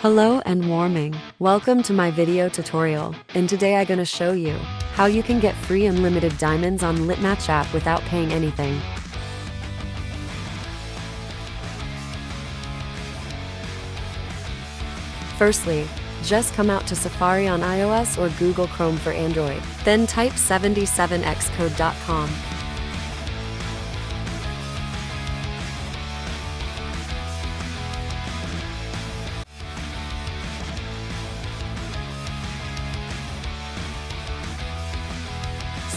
Hello and warming. Welcome to my video tutorial, and today I'm gonna show you how you can get free unlimited diamonds on Litmatch app without paying anything. Firstly, just come out to Safari on iOS or Google Chrome for Android, then type 77xcode.com.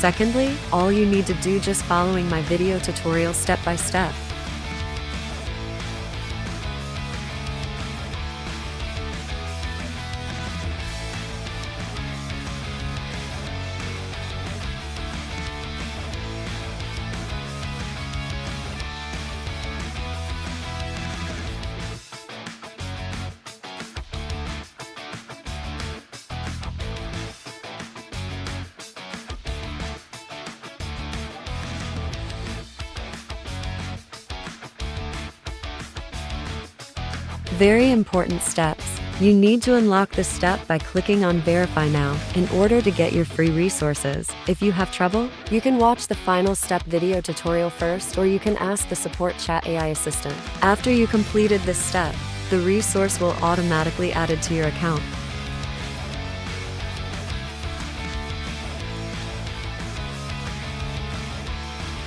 Secondly, all you need to do just following my video tutorial step by step. Very important steps. You need to unlock this step by clicking on Verify Now in order to get your free resources. If you have trouble, you can watch the final step video tutorial first, or you can ask the support chat AI assistant. After you completed this step, the resource will automatically added to your account.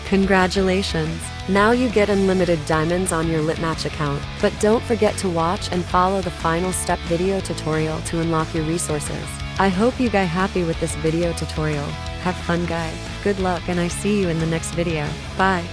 Congratulations! Now you get unlimited diamonds on your Litmatch account. But don't forget to watch and follow the final step video tutorial to unlock your resources. I hope you guys happy with this video tutorial. Have fun guys. Good luck and I see you in the next video. Bye.